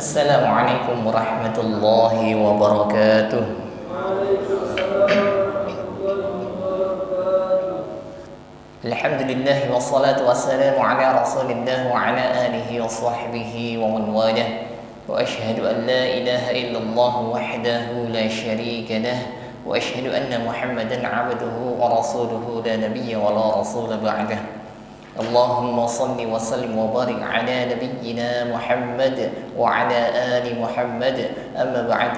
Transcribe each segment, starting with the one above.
Assalamualaikum warahmatullahi wabarakatuh. Alhamdulillah wassalatu wassalamu ala rasulillah wa ala alihi wa sahbihi wa man walah. Wa ashhadu an la ilaha illallah wahdahu la syarika lah wa ashhadu anna Muhammadan abduhu wa rasuluhu la nabiyya wa la rasula ba'dah. Allahumma salli wa sallim wa barik ala nabiyyina Muhammad wa ala ali Muhammad, amma ba'd.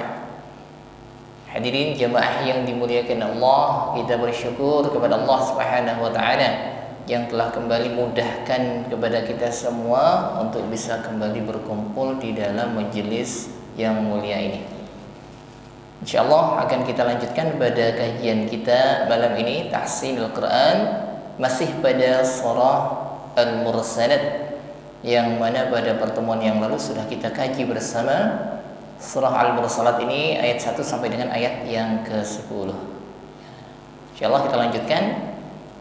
Hadirin jamaah yang dimuliakan Allah, kita bersyukur kepada Allah Subhanahu wa taala yang telah kembali mudahkan kepada kita semua untuk bisa kembali berkumpul di dalam majelis yang mulia ini. Insyaallah akan kita lanjutkan pada kajian kita malam ini, tahsinul Quran, masih pada surah Al-Mursalat, yang mana pada pertemuan yang lalu sudah kita kaji bersama. Surah Al-Mursalat ini ayat 1 sampai dengan ayat yang ke-10. Insyaallah kita lanjutkan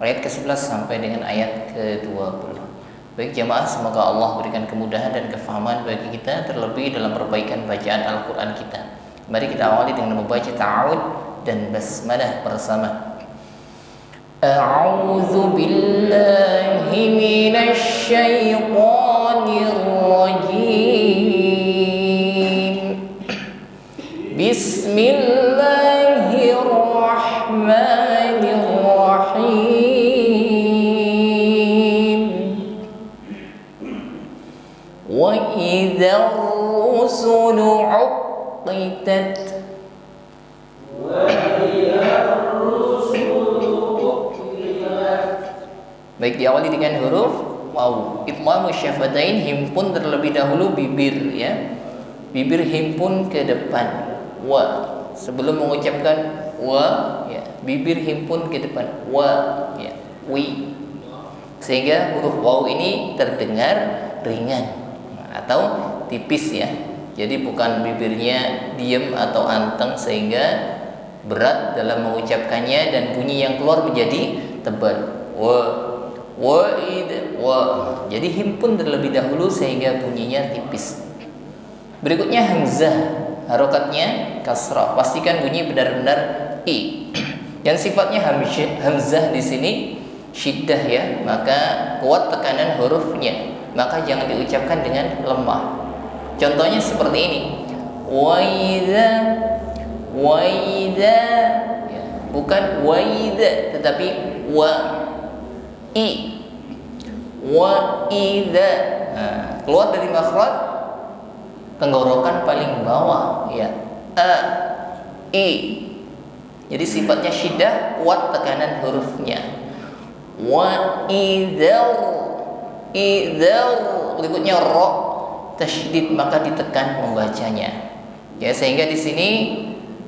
ayat ke-11 sampai dengan ayat ke-20. Baik jamaah, semoga Allah berikan kemudahan dan kefahaman bagi kita, terlebih dalam perbaikan bacaan Al-Quran kita. Mari kita awali dengan membaca ta'awud dan basmalah bersama. A'udzu billahi minasy syaithanir rajim. Bismillahirrahmanirrahim. Wa idzar rusulu 'uqitat. Baik, diawali dengan huruf waw. Idmam syafatain, himpun terlebih dahulu bibir ya. Bibir himpun ke depan. Wa. Sebelum mengucapkan wa ya, bibir himpun ke depan. Wa ya. Wi. Sehingga huruf waw ini terdengar ringan atau tipis ya. Jadi bukan bibirnya diam atau anteng sehingga berat dalam mengucapkannya dan bunyi yang keluar menjadi tebal. Wa. Jadi himpun terlebih dahulu sehingga bunyinya tipis. Berikutnya hamzah, harokatnya kasrah. Pastikan bunyi benar-benar i. Yang sifatnya hamzah di sini syiddah ya, maka kuat tekanan hurufnya, maka jangan diucapkan dengan lemah. Contohnya seperti ini. Waida ya, bukan waida tetapi i. Wa idza. Nah, keluar dari makhraj tenggorokan paling bawah ya. I. Jadi sifatnya syiddah, kuat tekanan hurufnya. Wa idzar. Berikutnya ra, tasydid, maka ditekan membacanya. Ya, sehingga di sini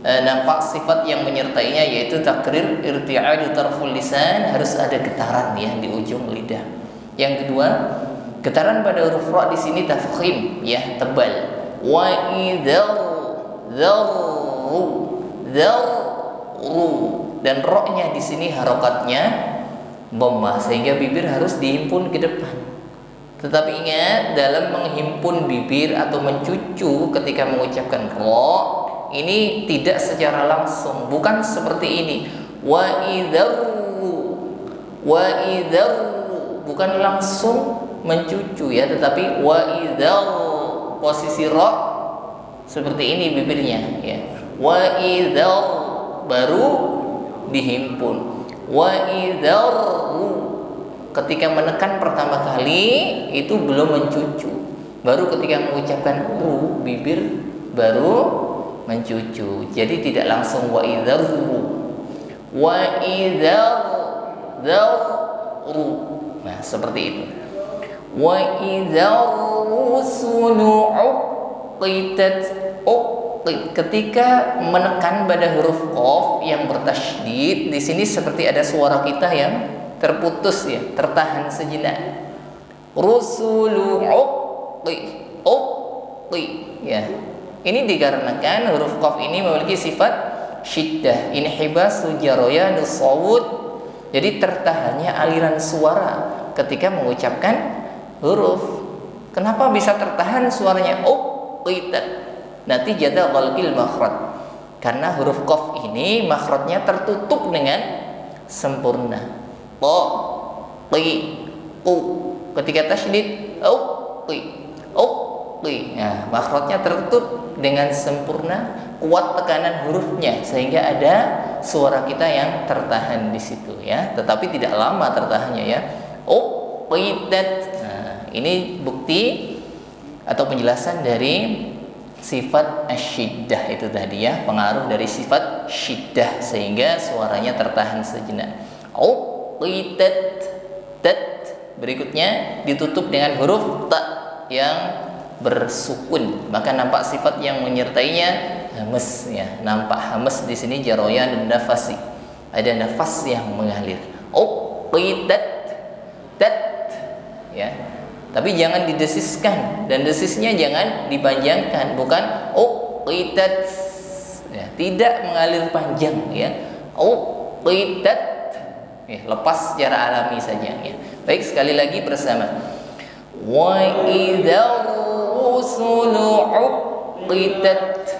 nampak sifat yang menyertainya yaitu takrir, irti'adu tarful lisan, harus ada getaran ya di ujung lidah. Yang kedua, getaran pada huruf ra di sini tafkhim ya, tebal. Wa idzar dan ra-nya di sini harokatnya dhammah sehingga bibir harus dihimpun ke depan. Tetapi ingat, dalam menghimpun bibir atau mencucu ketika mengucapkan ra ini tidak secara langsung, bukan seperti ini. Wa idzar bukan langsung mencucu ya, tetapi wa idzar, posisi ra seperti ini bibirnya ya. Wa idzar baru dihimpun. Wa idzar ketika menekan pertama kali itu belum mencucu. Baru ketika mengucapkan ru, bibir baru mencucu. Jadi tidak langsung wa idzar. Wa idzar nah, seperti itu. Wa idzar rusulu 'uqitat. Ketika menekan pada huruf qaf yang bertasydid, di sini seperti ada suara kita yang terputus ya, tertahan sejenak. Rusulu 'uqi ya. Ini dikarenakan huruf qaf ini memiliki sifat syiddah, inhibasu jarayadus shawt. Jadi tertahannya aliran ketika mengucapkan huruf. Kenapa bisa tertahan suaranya? qitat. Natijata ghalqil makhraj. Karena huruf qaf ini makhrajnya tertutup dengan sempurna. To, qi, qu. Ketika tasydid, qi, qi. Nah, makhrajnya tertutup dengan sempurna, kuat tekanan hurufnya sehingga ada suara kita yang tertahan di situ ya, tetapi tidak lama tertahannya ya. Qitat. Nah, ini bukti atau penjelasan dari sifat asyiddah itu tadi ya, pengaruh dari sifat syiddah sehingga suaranya tertahan sejenak. Qitat. Tat berikutnya ditutup dengan huruf ta yang bersukun, maka nampak sifat yang menyertainya hamas ya, nampak hamas di sini jaroyan dan nafasi, ada nafas yang mengalir. Qitat. Tat ya, tapi jangan didesiskan, dan desisnya jangan dipanjangkan, bukan qitat ya, tidak mengalir panjang ya. Qitat ya, lepas secara alami saja ya. Baik, sekali lagi bersama. Wa idzar rusulu uqitat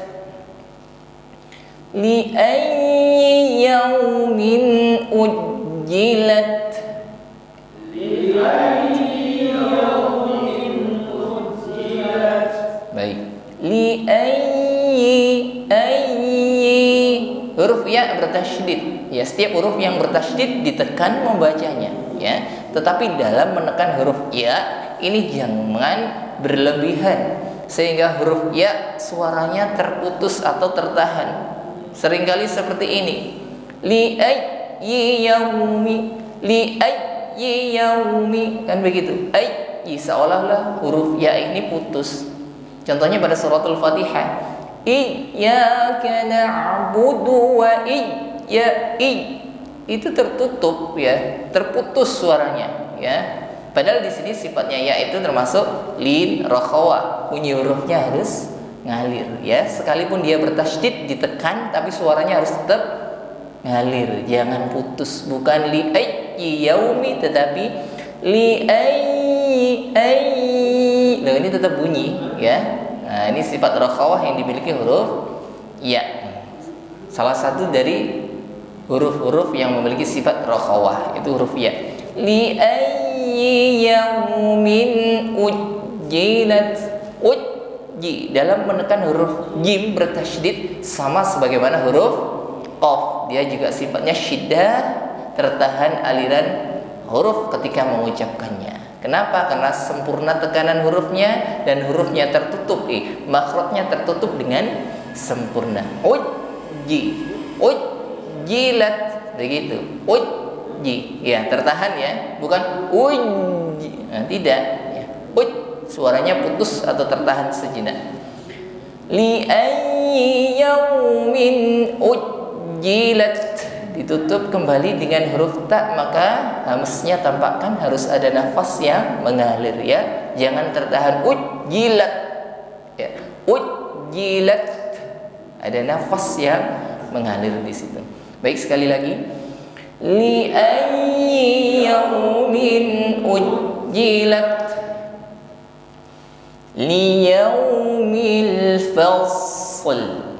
li ayyi yaumin ujjilat. Baik, li ayyi huruf ya bertasydid ya, setiap huruf yang bertasydid ditekan membacanya ya, tetapi dalam menekan huruf ya ini jangan berlebihan sehingga huruf ya suaranya terputus atau tertahan. Seringkali seperti ini, li ayyi yaumi, li ayyi yaumi, kan begitu, ayyi seolah-olah huruf ya ini putus. Contohnya pada suratul Fatihah, iyyaka na'budu wa itu tertutup ya, terputus suaranya ya. Padahal di sini sifatnya ya itu termasuk lin rakhawah, bunyi hurufnya harus ngalir ya. Sekalipun dia bertasydid ditekan, tapi suaranya harus tetap ngalir, jangan putus. Bukan li ayyi yaumi, tetapi li ayyi. Nah, ini tetap bunyi ya. Nah, ini sifat rakhawah yang dimiliki huruf ya. Salah satu dari huruf-huruf yang memiliki sifat rakhawah itu huruf ya. Li ayyi yaumin ujjilat. Ujji dalam menekan huruf jim bertasydid sama sebagaimana huruf qaf, dia juga sifatnya syiddah, tertahan aliran huruf ketika mengucapkannya. Kenapa? Karena sempurna tekanan hurufnya dan hurufnya tertutup, makhrajnya tertutup dengan sempurna. Ujji, ujjilat, begitu. Ujji, ya tertahan ya, bukan ujji. Nah, tidak. Ya. Suaranya putus atau tertahan sejenak. Li ayyi yaumin ujjilat, ditutup kembali dengan huruf ta, maka hamsnya tampakkan harus ada nafas yang mengalir ya, jangan tertahan ujjilat ya. Ujjilat ada nafas yang mengalir di situ. Baik, sekali lagi, li ayyi yaumin ujjilat li yaumil fasl,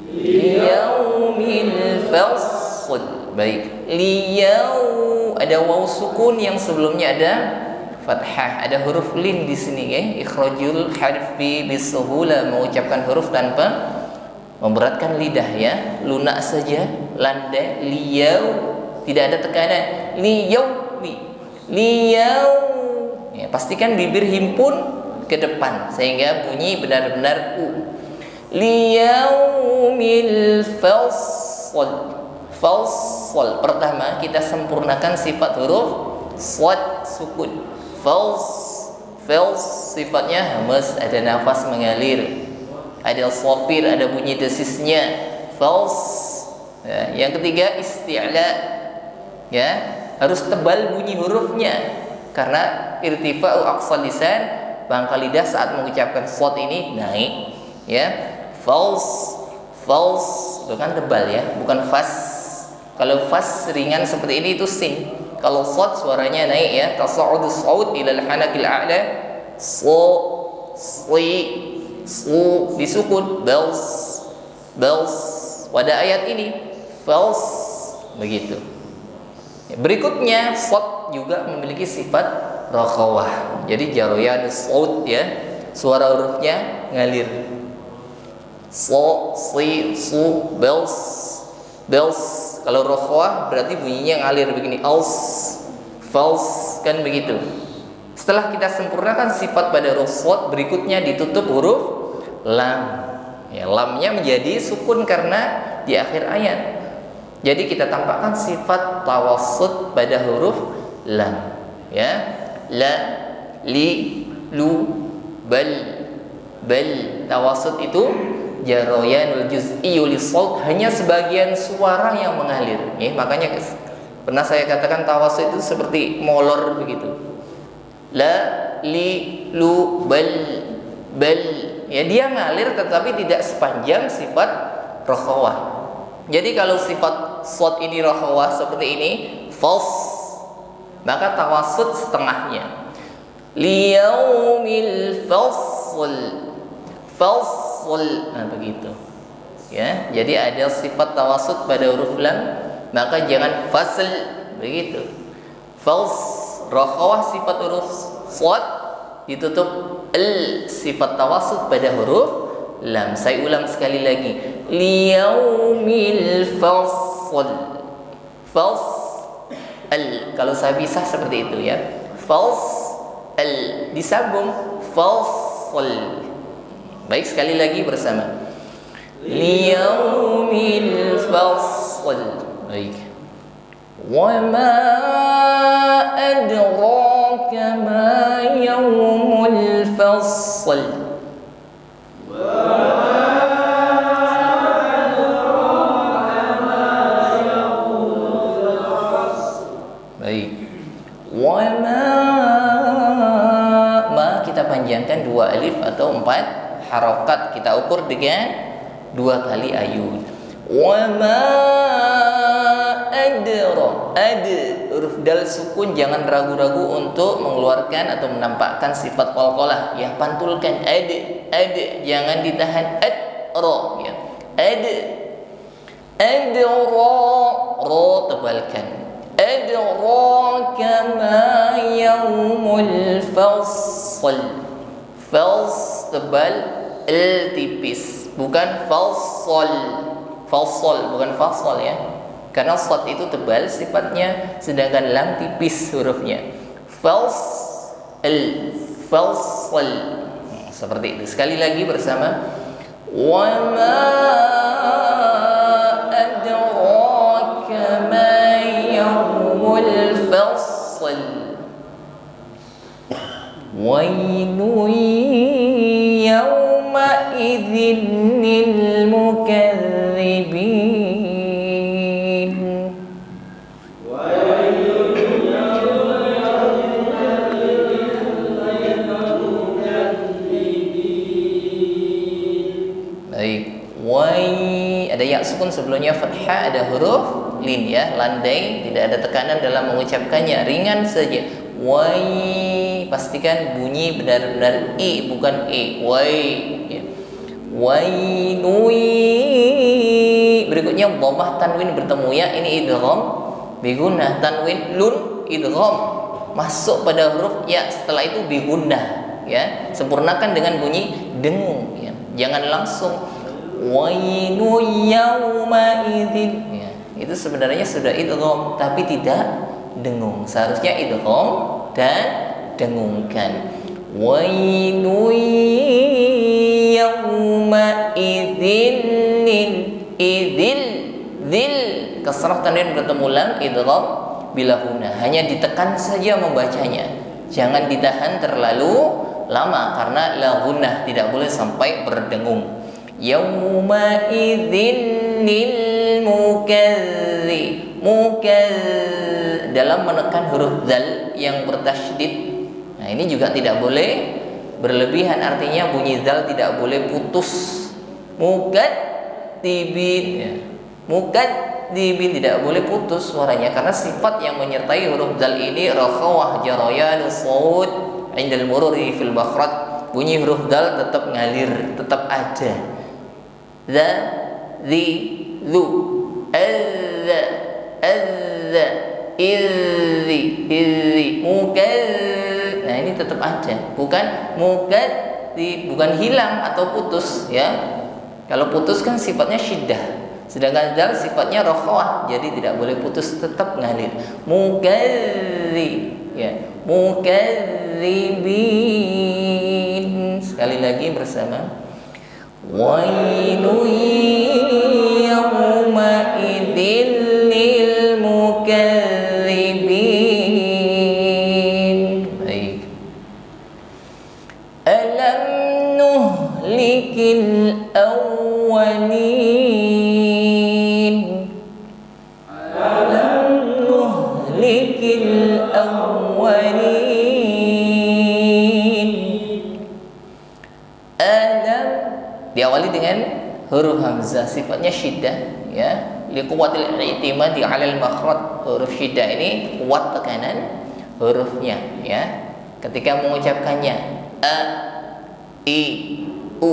li yaumil fasl. Baik, liyau ada waw sukun yang sebelumnya ada fathah, ada huruf lin di sini ya. Ikhrajul harfi bisuhula, mengucapkan huruf tanpa memberatkan lidah ya, lunak saja, landai. Liyau tidak ada tekanan. Liyau ya, pastikan bibir himpun ke depan sehingga bunyi benar-benar u. Liyaumil fasl. Fasl pertama kita sempurnakan sifat huruf shad sukun. Fals sifatnya hamas, ada nafas mengalir, ada safir, ada bunyi desisnya. Fals ya. Yang ketiga isti'la ya, harus tebal bunyi hurufnya karena irtifa'u aqsal lisan, pangkal lidah saat mengucapkan shad ini naik ya. Fals bukan tebal ya, bukan fas. Kalau fas ringan seperti ini itu sin. Kalau shad suaranya naik ya, tasa'udu saud ila al-hanakil a'la, si su disukun, bells, bells. Pada ayat ini false, begitu. Berikutnya shad juga memiliki sifat rakhawah. Jadi jaroyanus saut ya, suara hurufnya ngalir. So, si, su, bells, bells. Kalau rakhawah berarti bunyinya ngalir begini. Als, false, kan begitu. Setelah kita sempurnakan sifat pada huruf shad, berikutnya ditutup huruf lam. Ya, lamnya menjadi sukun karena di akhir ayat. Jadi kita tampakkan sifat tawassut pada huruf lam. Ya, la, li, lu, bal, bal. Tawassut itu jaroyanul juz'iyyu lis-shaut, hanya sebagian suara yang mengalir. Ya, makanya pernah saya katakan tawassut itu seperti molor begitu. La, li, lu, bal, bal. Ya, dia ngalir tetapi tidak sepanjang sifat rakhawah. Jadi kalau sifat shad ini rakhawah seperti ini, false, maka tawassut setengahnya. Liyaumil fasl, fasl. Nah, begitu. Ya, jadi ada sifat tawassut pada huruf lam, maka jangan fasl, begitu. False, rakhawah sifat huruf shad, ditutup al, sifat tawassut pada huruf lam. Saya ulang sekali lagi. Liyaumil fasl, fasl al. Kalau saya bisa seperti itu ya. Fasl al disambung fasl. Baik, sekali lagi bersama. Liyaumil fasl. Baik. Wa ma adraka ma yaumul fasl. Baik. Wa ma kita panjangkan 2 alif atau 4 harokat, kita ukur dengan 2 kali ayun. Wa ma adra, ad, huruf dal sukun, jangan ragu-ragu untuk mengeluarkan atau menampakkan sifat qalqalah ya, pantulkan ad, ad, jangan ditahan ad, ra ya. Ad, adra, ra tebalkan. Adraka ma yaumul fasl. Fals tebal, l tipis, bukan falsol. Falsol bukan falsol ya, karena shad itu tebal sifatnya, sedangkan lam tipis hurufnya. Fals, l, falsol. Seperti itu. Sekali lagi bersama. Wa ma adraka ma yaumul fasl. Wailu yawma idzin lil mukadzibin. Baik, wai ada ya sukun sebelumnya fathah, ada huruf lin ya, landai, tidak ada tekanan dalam mengucapkannya, ringan saja. Wai, pastikan bunyi benar-benar i bukan e. Wai ya. Wainui. Berikutnya dhammah tanwin bertemu ya, ini idgham bigunnah, tanwin lun idgham masuk pada huruf ya, setelah itu bigunnah ya, sempurnakan dengan bunyi dengung ya. Jangan langsung wailu yauma idzin ya. Itu sebenarnya sudah idgham tapi tidak dengung. Seharusnya idgham dan dengungkan. Wailu yauma idzin idzil dzil, kasrah tanwin bertemu lam, idgham bila huna, hanya ditekan saja membacanya, jangan ditahan terlalu lama karena la gunnah, tidak boleh sampai berdengung. Yauma idzin lil mukazzi, dalam menekan huruf zal yang bertasydid. Nah, ini juga tidak boleh berlebihan, artinya bunyi zal tidak boleh putus. Mukatsibin ya. Mukatsibin tidak boleh putus suaranya, karena sifat yang menyertai huruf zal ini rakhawah jarayanus shaut indal mururi fil bakhrat bunyi huruf dal tetap ngalir, tetap ada. Za, zi, zu, azza, azza, izzi, izzi, mukaz. Nah, ini tetap ada, bukan mukadzi, bukan hilang atau putus ya. Kalau putus kan sifatnya syiddah, sedangkan dal sifatnya rokhawah, jadi tidak boleh putus, tetap ngalir. Mukadzi ya, mukadzibin. Sekali lagi bersama. Wailun yawma idzin lil mukadzibin. Baik. Alam nuhlikil awwalin. Alam nuhlikil awwalin. Alam diawali dengan huruf hamzah, sifatnya syiddah ya, liquwatil i'timadi 'alal makhraj. Huruf syiddah ini kuat tekanan hurufnya ya. Ketika mengucapkannya a, i, u,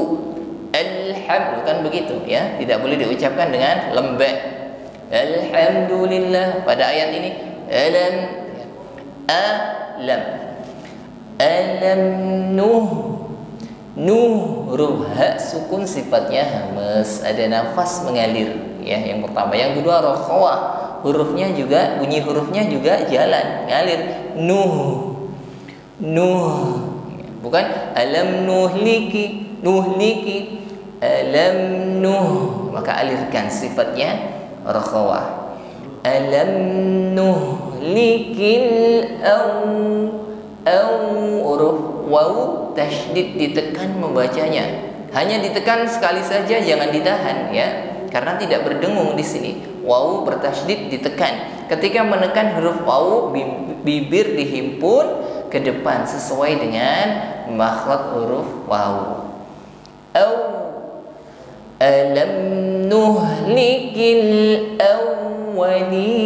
alhamdulillah kan begitu ya, tidak boleh diucapkan dengan lembek. Alhamdulillah pada ayat ini alam, alam, alam huruf ha sukun sifatnya hamas, ada nafas mengalir ya, yang pertama. Yang kedua rokhawah, hurufnya juga, bunyi hurufnya juga jalan ngalir. Bukan alam nuhliki, alam maka alirkan, sifatnya rokhawah. Alam nuhlikil huruf waw tasydid ditekan membacanya, hanya ditekan sekali saja, jangan ditahan ya, karena tidak berdengung di sini. Waw bertasydid ditekan. Ketika menekan huruf waw, bibir dihimpun ke depan sesuai dengan makhraj huruf waw. Alam nuhlikil awwalin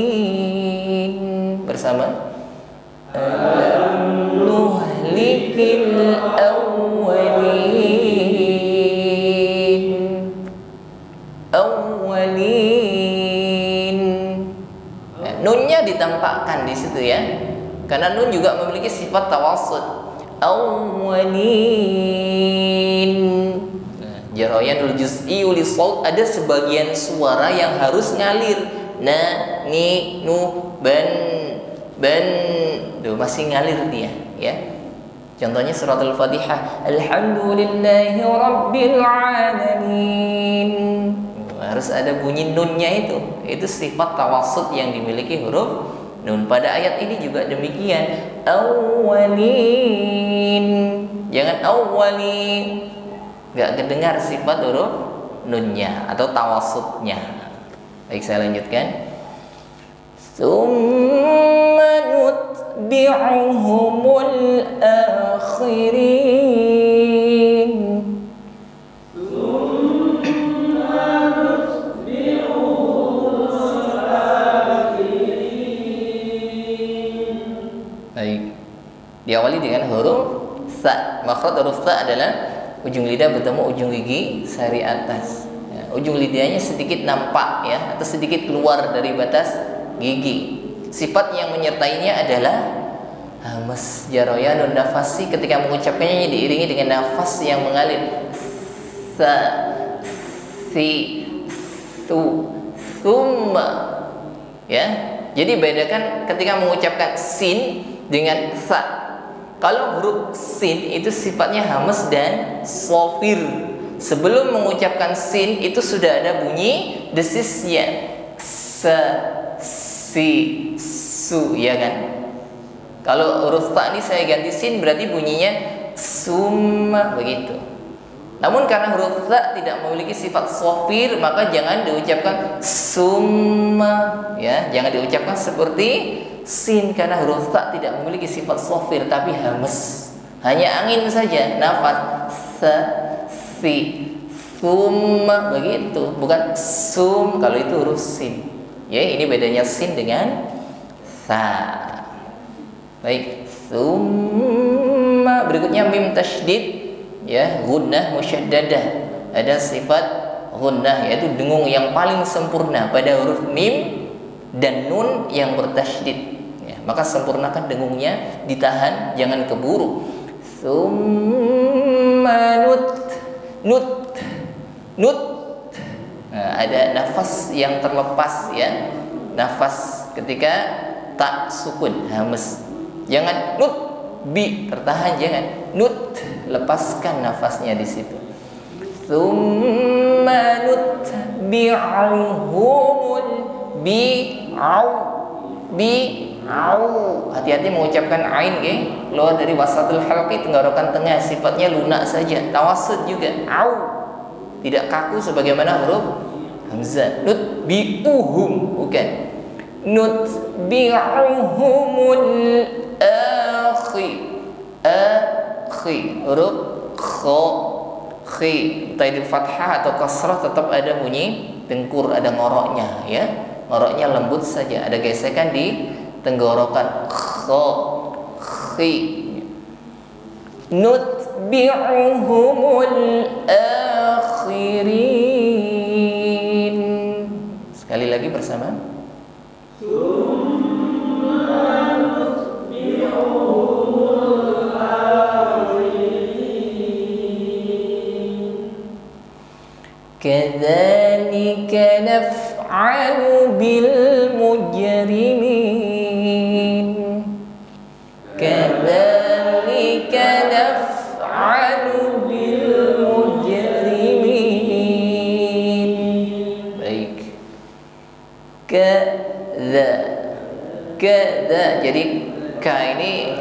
bersama. Alam nuhlikil awwalin. Nah, nunnya ditampakkan di situ ya, karena nun juga memiliki sifat tawassut. Awwalin. Nah, jarayanul juz'i li shaut, ada sebagian suara yang harus ngalir. Na, ni, nu, ban, tuh masih ngalir dia ya. Contohnya surat Al-Fatihah, alhamdulillahi rabbil alamin. Harus ada bunyi nunnya itu sifat tawassut yang dimiliki huruf nun. Pada ayat ini juga demikian, awwalin, jangan awwalin, nggak kedengar sifat huruf nunnya atau tawassutnya. Baik, saya lanjutkan. Tsumma nutbi'uhumul akhirin. Baik, diawali dengan huruf sa. Makhraj huruf sa adalah ujung lidah bertemu ujung gigi sari atas ya, ujung lidahnya sedikit nampak ya, atau sedikit keluar dari batas gigi. Sifat yang menyertainya adalah hamas, jarayanun nafasi. Ketika mengucapkannya diiringi dengan nafas yang mengalir. Sa, si, su, summa ya. Jadi bedakan ketika mengucapkan sin dengan sa. Kalau huruf sin itu sifatnya hamas dan shafir. Sebelum mengucapkan sin itu sudah ada bunyi desisnya. Sa, si, su ya kan. Kalau huruf ta ini saya ganti sin, berarti bunyinya summa begitu. Namun karena huruf ta tidak memiliki sifat shafir, maka jangan diucapkan summa ya, jangan diucapkan seperti sin, karena huruf ta tidak memiliki sifat shafir tapi hamas, hanya angin saja, nafas. Sa, si, summa begitu, bukan sum kalau itu huruf sin ya. Ini bedanya sin dengan sa. Baik, summa berikutnya mim tasydid ya, gunnah musyaddadah. Ada sifat gunnah yaitu dengung yang paling sempurna pada huruf mim dan nun yang bertasydid. Ya, maka sempurnakan dengungnya, ditahan, jangan keburu. Summa nut. Nah, ada nafas yang terlepas ya. Nafas ketika tak sukun hamas. Jangan nut bi tertahan, jangan nut, lepaskan nafasnya di situ. Tsumma nutbi'uhumul bi'au. Hati-hati mengucapkan ain, keluar dari wasatul halqi, tenggorokan tengah, sifatnya lunak saja. Tawassut juga, au, tidak kaku sebagaimana huruf hamzah. Nutbi'uhum, bukan nutbi'uhumul akhi, huruf kha, khi, entah itu fathah atau kasrah tetap ada bunyi dengkur, ada ngoroknya ya. Ngoroknya lembut saja, ada gesekan di tenggorokan. Kha, khi. Nutbi'uhumul akhirin. Sekali lagi bersama. Kadzalika naf'alu bil mujrimin. Kadzalika naf'alu bil mujrimin. Baik. Kadza. Jadi ka ini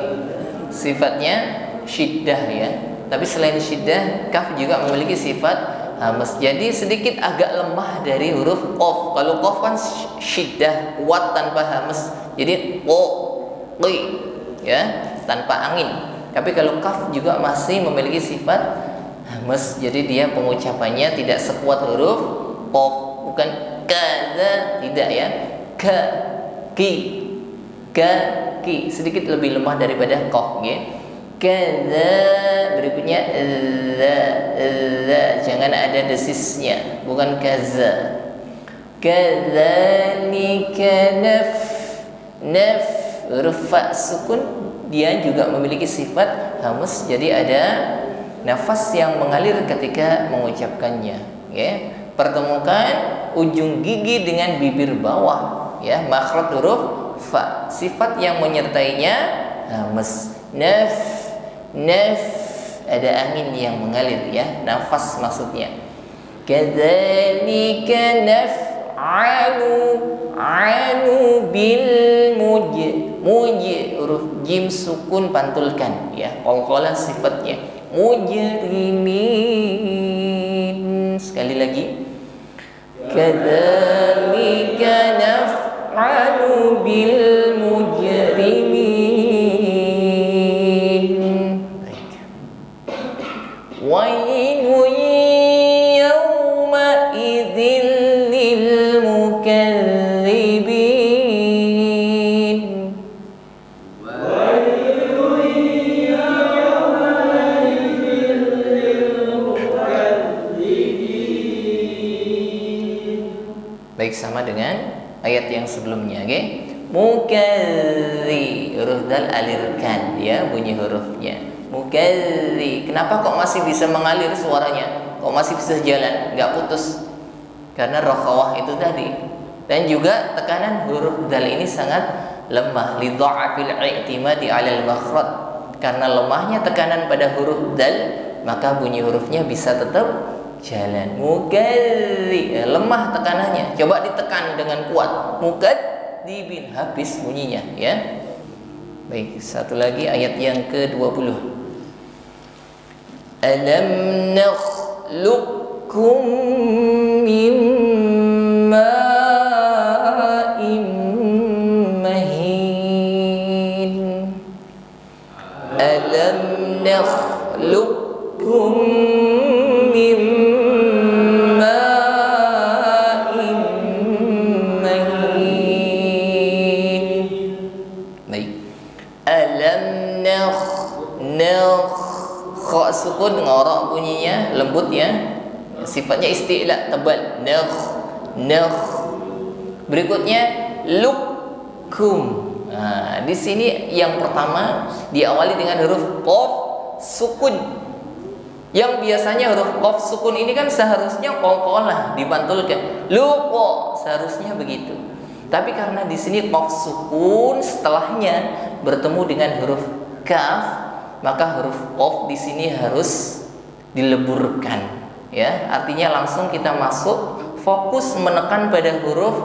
sifatnya syiddah ya. Tapi selain syiddah, kaf juga memiliki sifat hamas. Jadi sedikit agak lemah dari huruf qaf. Kalau qaf kan syiddah, kuat tanpa hamas. Jadi qi ya, tanpa angin. Tapi kalau kaf juga masih memiliki sifat hamas. Jadi dia pengucapannya tidak sekuat huruf qaf. Bukan kaza, tidak ya. Ki. Sedikit lebih lemah daripada qaf ya. Kaza, berikutnya za, jangan ada desisnya, bukan kaza. Kadzalika naf, huruf fa sukun dia juga memiliki sifat hamas, jadi ada nafas yang mengalir ketika mengucapkannya ya. Pertemukan ujung gigi dengan bibir bawah ya, makhraj huruf fa, sifat yang menyertainya hamas. Naf, ada angin yang mengalir ya, nafas maksudnya. Kadzalika naf'alu bil huruf jim sukun pantulkan ya, qalqalah sifatnya. Mujrimin, sekali lagi. Kadzalika naf'alu bil mujrimin. Wailun yawma idzin lil mukadzibin. Wailun yawma idzin lil mukadzibin. Baik, sama dengan ayat yang sebelumnya, Mukadzi, huruf dal alirkan ya bunyi hurufnya. Mukadzi. Kenapa kok masih bisa mengalir suaranya? Kok masih bisa jalan, nggak putus? Karena rakhawah itu tadi. Dan juga tekanan huruf dal ini sangat lemah, li dha'fil i'timadi 'alal makhraj. Karena lemahnya tekanan pada huruf dal, maka bunyi hurufnya bisa tetap jalan. Mukadzi, lemah tekanannya. Coba ditekan dengan kuat. Mukadzibin, habis bunyinya ya. Baik, satu lagi ayat yang ke-20. Alam nakhluqukum min ma'in mahin. Alam nakhluqukum min ma'in mahin. Baik. Alam nakh sukun ngorok bunyinya lembut ya. Sifatnya isti'la, tebal. Nakh, nakh. Berikutnya lukum. Nah, di sini yang pertama diawali dengan huruf qaf sukun. Yang biasanya huruf qaf sukun ini kan seharusnya qalqalah dipantulkan. Luqa seharusnya begitu. Tapi karena di sini qaf sukun setelahnya bertemu dengan huruf kaf, maka huruf qaf di sini harus dileburkan. Ya, artinya langsung kita masuk fokus menekan pada huruf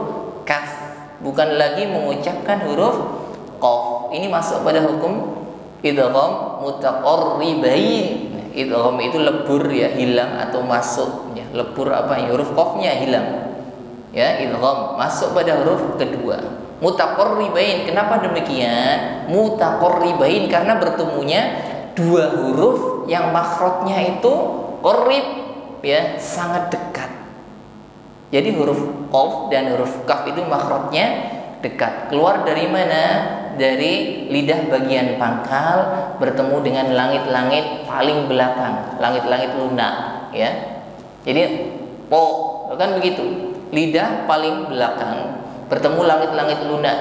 kaf, bukan lagi mengucapkan huruf qaf. Ini masuk pada hukum idgham mutaqarribain. Idgham itu lebur ya, hilang atau masuk ya. Lebur apa ya? Huruf qafnya hilang. Ya, idgham masuk pada huruf kedua. Mutaqarribain. Kenapa demikian? Mutaqarribain karena bertemunya dua huruf yang makhrajnya itu qarib ya, sangat dekat. Jadi huruf qaf dan huruf kaf itu makhrajnya dekat. Keluar dari mana? Dari lidah bagian pangkal bertemu dengan langit-langit paling belakang, langit-langit lunak ya. Jadi po kan begitu. Lidah paling belakang bertemu langit-langit lunak.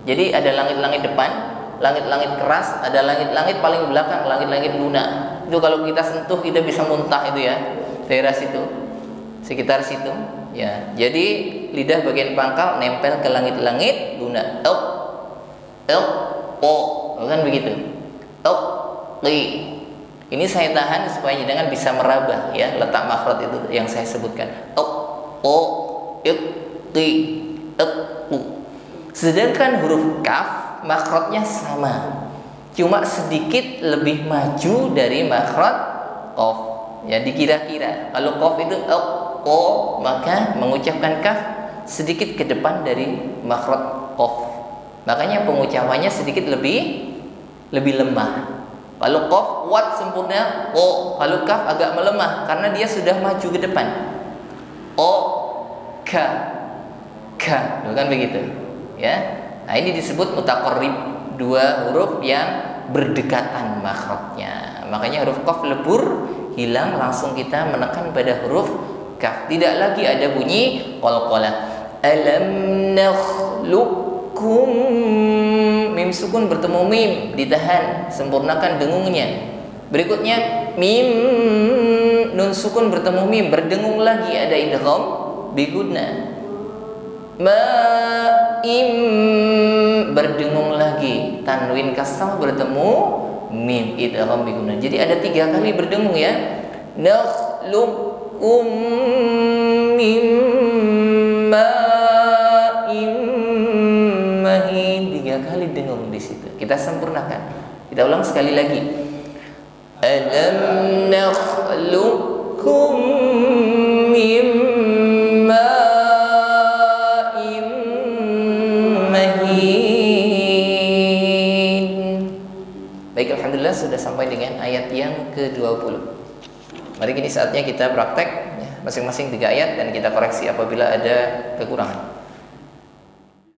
Jadi ada langit-langit depan, langit-langit keras, ada langit-langit paling belakang, langit-langit lunak. Itu kalau kita sentuh kita bisa muntah itu ya. Daerah situ, sekitar situ ya. Jadi lidah bagian pangkal nempel ke langit-langit lunak. Kan begitu. Ini saya tahan supaya jangan bisa meraba ya, letak makhraj itu yang saya sebutkan. Sedangkan huruf kaf makhrajnya sama, cuma sedikit lebih maju dari makhraj qaf. Ya, dikira-kira kalau qaf itu maka mengucapkan kaf sedikit ke depan dari makhraj qaf. Makanya pengucapannya sedikit lebih lemah. Kalau qaf kuat sempurna, kalau kaf agak melemah karena dia sudah maju ke depan. Bukan begitu ya. Nah, ini disebut mutaqarrib, dua huruf yang berdekatan makhrajnya. Makanya huruf qaf lebur, hilang, langsung kita menekan pada huruf kaf. Tidak lagi ada bunyi qalqalah. Alam nakhluqukum, mim sukun bertemu mim, ditahan, sempurnakan dengungnya. Berikutnya mim nun sukun bertemu mim, berdengung lagi, ada idgham bigunna. Ma'im berdengung lagi, tanwin kasrah bertemu mim, idgham bigunna. Jadi ada 3 kali berdengung ya. Nakhluqukum mim ma'im mahin, 3 kali dengung di situ. Kita sempurnakan. Kita ulang sekali lagi. Alam nakhluqukum mim ma'im mahin. Baik, alhamdulillah sudah sampai dengan ayat yang ke-20. Mari kini saatnya kita praktek ya, masing-masing 3 ayat dan kita koreksi apabila ada kekurangan.